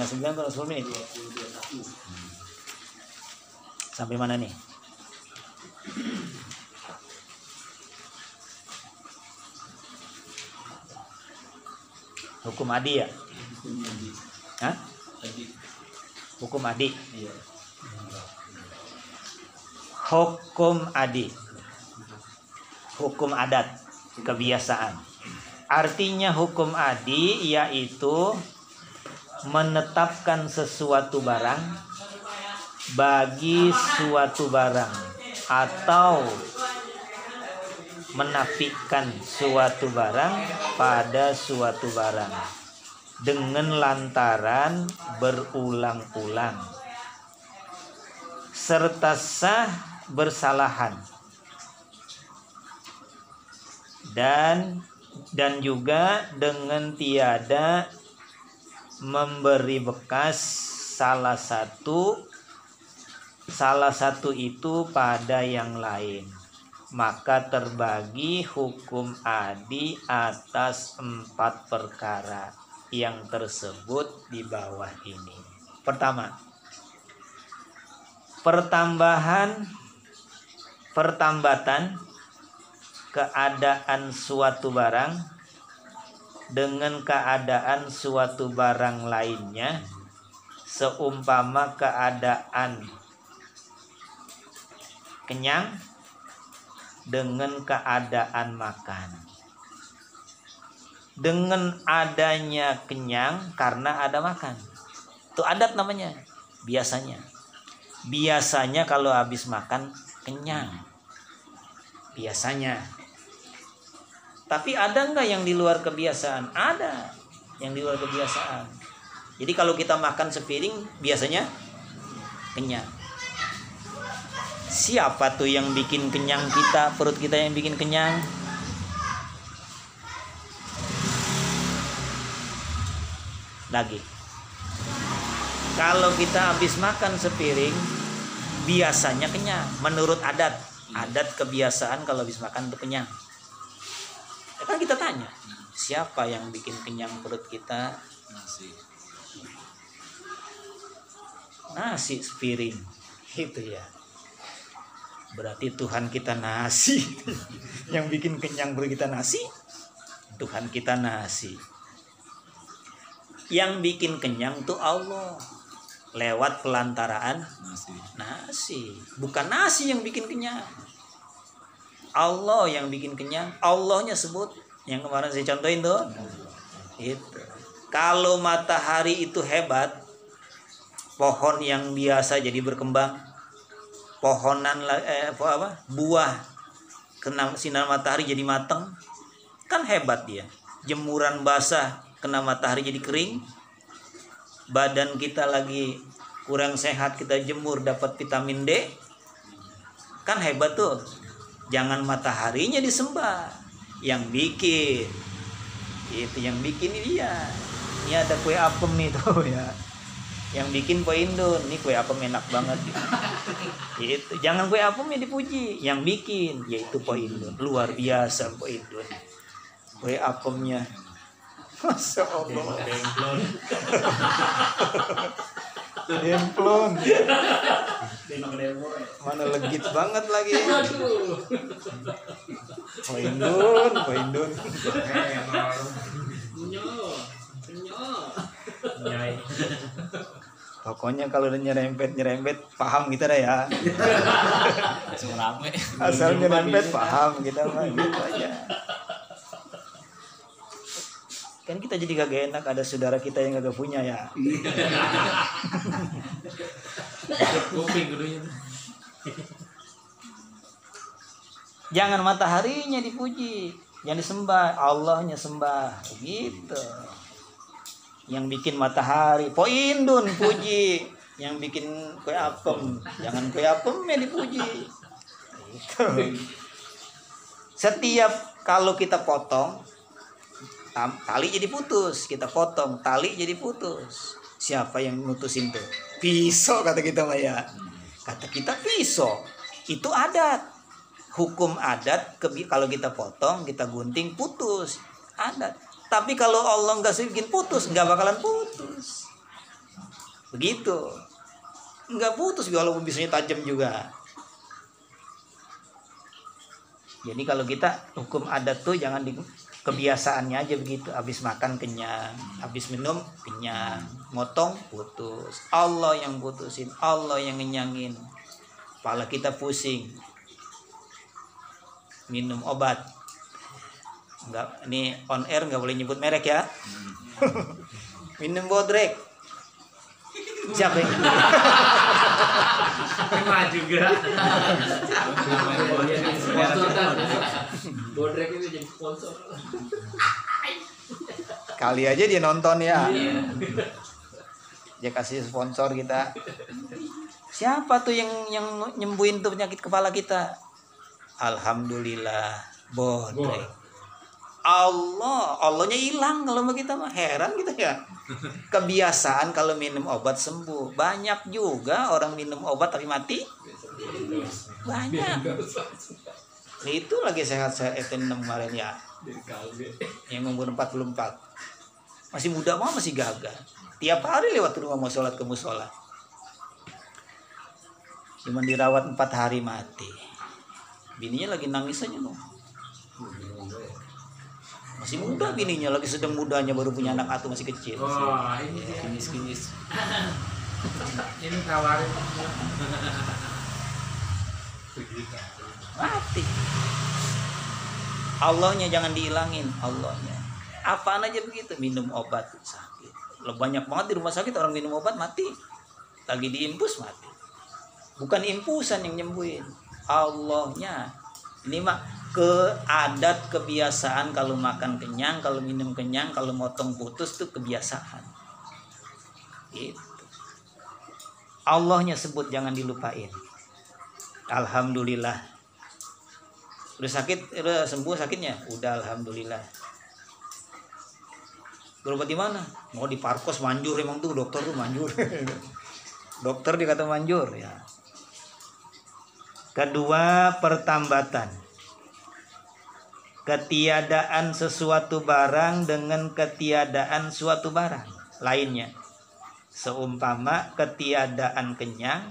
setengah 9 kurang 10 menit. Sampai mana nih? Hukum adi ya? Hah? Hukum adi. Hukum adi. Hukum adat, kebiasaan. Artinya hukum adi yaitu menetapkan sesuatu barang bagi suatu barang atau menafikan suatu barang pada suatu barang dengan lantaran berulang-ulang serta sah bersalahan dan juga dengan tiada memberi bekas salah satu itu pada yang lain, maka terbagi hukum adi atas 4 perkara yang tersebut di bawah ini. Pertama, pertambatan keadaan suatu barang dengan keadaan suatu barang lainnya, seumpama keadaan kenyang dengan keadaan makan. Dengan adanya kenyang karena ada makan. Itu adat namanya. Biasanya kalau habis makan kenyang. Biasanya. Tapi ada enggak yang di luar kebiasaan? Ada yang di luar kebiasaan. Jadi kalau kita makan sepiring biasanya kenyang. Siapa tuh yang bikin kenyang kita? Perut kita yang bikin kenyang? Lagi. Kalau kita habis makan sepiring biasanya kenyang. Menurut adat kebiasaan kalau habis makan itu kenyang. Ya kan kita tanya, siapa yang bikin kenyang perut kita? Nasi sepiring. Gitu ya. Berarti Tuhan kita nasi. Yang bikin kenyang perut kita nasi, Tuhan kita nasi. Yang bikin kenyang tuh Allah lewat pelantaraan nasi. Bukan nasi yang bikin kenyang, Allah yang bikin kenyang. Allahnya sebut yang kemarin saya contohin tuh. Itu. Kalau matahari itu hebat, pohon yang biasa jadi berkembang. Buah kena sinar matahari jadi matang, kan hebat dia. Jemuran basah kena matahari jadi kering. Badan kita lagi kurang sehat, kita jemur dapat vitamin D, kan hebat tuh. Jangan mataharinya disembah, yang bikin itu, yang bikin ini dia. Ini ada kue apem nih tuh ya, yang bikin Po Indun. Ini kue apem enak banget gitu. Itu jangan kue apemnya dipuji, yang bikin yaitu Po Indun. Luar biasa Po Indun, kue apemnya Masya Allah. Demplon. Mana legit banget lagi. Po Indun. Pokoknya kalau udah nyerempet paham kita dah ya. Asal nyerempet paham kita mah gitu aja. Kan kita jadi kagak enak ada saudara kita yang kagak punya ya. Jangan mataharinya dipuji, yang disembah, Allahnya sembah gitu. Yang bikin matahari Po Indun puji, yang bikin kue apem jangan kue apemnya dipuji gitu. Setiap kalau kita potong tali jadi putus, kita potong tali jadi putus. Siapa yang mutusin tuh? Pisau kata kita mah ya. Kata kita pisau. Itu adat. Hukum adat kalau kita potong, kita gunting putus. Adat. Tapi kalau Allah nggak bikin putus, nggak bakalan putus. Begitu. Enggak putus walaupun pisaunya tajam juga. Jadi kalau kita hukum adat tuh jangan di kebiasaannya aja begitu. Habis makan kenyang, habis minum kenyang, motong putus. Allah yang putusin, Allah yang ngenyangin. Kepala kita pusing. Minum obat. Enggak, ini on air nggak boleh nyebut merek ya. Minum bodrek. Siapa yang Kena juga. Bodrek itu jadi sponsor. Kali aja dia nonton ya. Dia kasih sponsor kita. Siapa tuh yang nyembuhin tuh penyakit kepala kita? Alhamdulillah, bodrek. Allahnya hilang kalau sama kita mah, heran kita ya. Kebiasaan kalau minum obat sembuh. Banyak juga orang minum obat tapi mati. Banyak. Itu lagi sehat-sehat Eten kemarin ya. Yang umur 44. Masih muda mah masih gagah. Tiap hari lewat rumah mau sholat ke musola. Cuman dirawat 4 hari mati. Bininya lagi nangis aja loh. Masih muda bininya, lagi sedang mudanya, baru punya anak atuh masih kecil. Wah, ini kinis-kinis. Ini tawarin. Mati. Allahnya jangan dihilangin, Allahnya. Apaan aja begitu, minum obat sakit. Lo banyak banget di rumah sakit orang minum obat mati. Lagi diimpus mati. Bukan impusan yang nyembuhin, Allahnya. Ini mah keadat kebiasaan, kalau makan kenyang, kalau minum kenyang, kalau motong putus tuh kebiasaan. Gitu. Allahnya sebut, jangan dilupain. Alhamdulillah. Udah sakit, udah sembuh sakitnya, udah alhamdulillah. Berobat di mana? Mau di Parkos, manjur emang tuh dokter tuh manjur. Dokter dikata manjur ya. Kedua, pertambatan. Ketiadaan sesuatu barang dengan ketiadaan suatu barang lainnya. Seumpama ketiadaan kenyang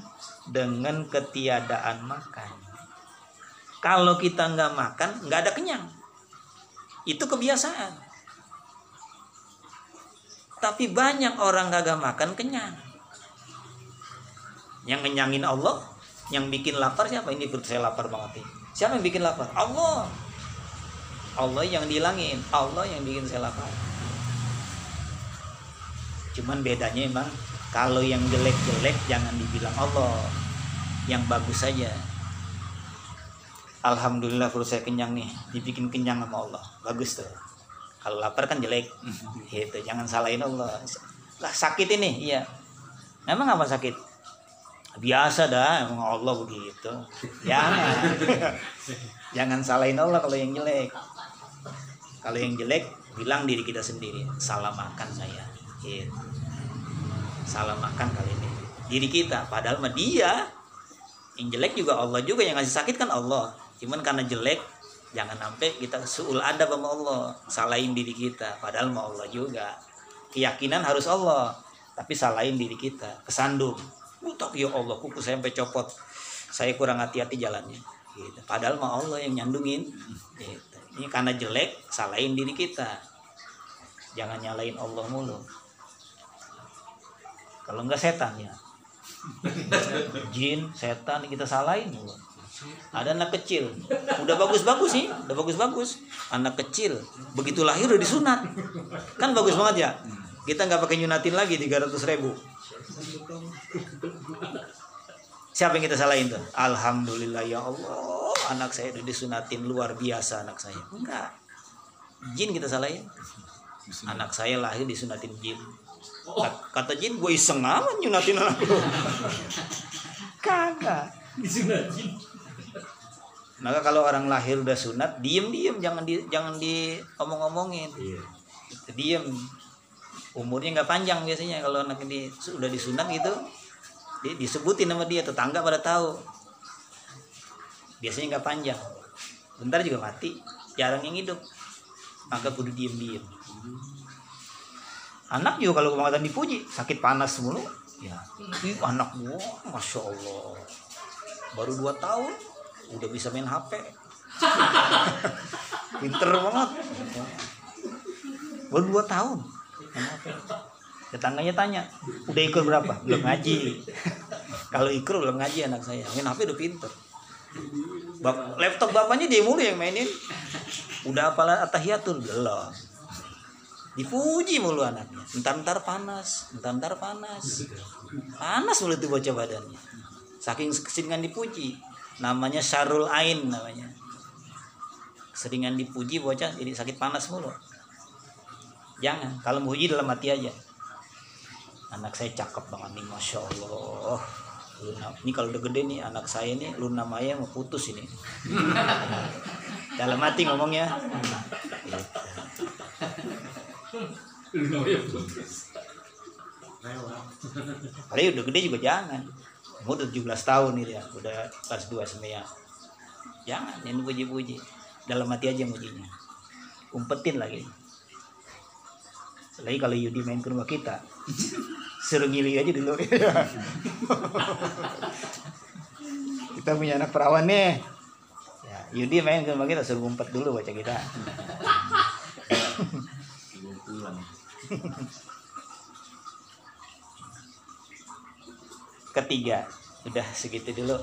dengan ketiadaan makan. Kalau kita nggak makan, nggak ada kenyang. Itu kebiasaan. Tapi banyak orang kagak makan kenyang. Yang ngenyangin Allah, yang bikin lapar siapa? Ini perut saya lapar banget nih. Siapa yang bikin lapar? Allah. Allah yang dihilangin, Allah yang bikin saya lapar. Cuman bedanya emang kalau yang jelek-jelek jangan dibilang Allah, yang bagus saja. Alhamdulillah perut saya kenyang nih, dibikin kenyang sama Allah, bagus tuh. Kalau lapar kan jelek, gitu. Jangan salahin Allah. Lah sakit ini, iya. Memang apa sakit? Biasa dah, emang Allah begitu. Jangan salahin Allah kalau yang jelek. Kalau yang jelek, bilang diri kita sendiri, salah makan saya. Gitu. Salah makan kali ini. Diri kita, padahal mah dia. Yang jelek juga Allah juga, yang ngasih sakit kan Allah. Cuman karena jelek, jangan sampai kita su'ul adab sama Allah, salahin diri kita, padahal mah Allah juga. Keyakinan harus Allah, tapi salahin diri kita, kesandung. Tak ya Allah, kuku saya sampai copot. Saya kurang hati-hati jalannya. Gitu. Padahal mah Allah yang nyandungin. Gitu. Ini karena jelek, salahin diri kita. Jangan nyalain Allah mulu. Kalau enggak setan ya. Jin, setan kita salahin mulu. Ada anak kecil, udah bagus-bagus sih, udah bagus-bagus. Anak kecil, begitu lahir udah disunat. Kan bagus banget ya. Kita nggak pakai nyunatin lagi 300.000. Siapa yang kita salahin tuh? Alhamdulillah ya Allah, anak saya udah disunatin, luar biasa anak saya. Enggak. Jin kita salahin. Anak saya lahir disunatin jin. Kata jin, gue iseng amat nyunatin anak lu. Kagak. Disunatin. Maka kalau orang lahir udah sunat, diem, jangan diomong-omongin. Diem. Umurnya nggak panjang biasanya kalau anak ini udah disunat gitu. Disebutin sama dia, tetangga pada tahu. Biasanya nggak panjang, bentar juga mati, jarang yang hidup. Maka kudu diem. Anak juga kalau kebangkatan dipuji, sakit panas mulu, Ya, ih, anak gua, masya Allah, baru 2 tahun udah bisa main HP, pinter banget. Baru 2 tahun main HP. Tetangganya tanya, udah ikut berapa? Belum ngaji. Kalau ikut belum ngaji anak saya, main HP udah pinter. Laptop bapaknya dia mulu yang mainin. Udah hafal At-Tahiyatul belum. Dipuji mulu anaknya. Entar panas, entar panas. Panas mulu tuh bocah badannya. Saking keseringan dipuji. Namanya Syarul Ain namanya. Seringan dipuji bocah jadi sakit panas mulu. Jangan, kalau muji dalam hati aja. Anak saya cakep banget nih, masya Allah. Ini kalau udah gede nih anak saya nih, Luna Maya mau putus ini. Dalam hati ngomongnya. Padahal udah gede juga jangan. Udah 17 tahun nih ya, udah kelas 2 semua. Jangan, ini puji-puji. Dalam hati aja mujinya. Umpetin lagi. Lagi kalau Yudi main ke rumah kita, suruh ngili aja dulu. Kita punya anak perawan nih. Ya, Yudi main ke rumah kita, suruh ngumpet dulu baca kita. Ketiga, udah segitu dulu.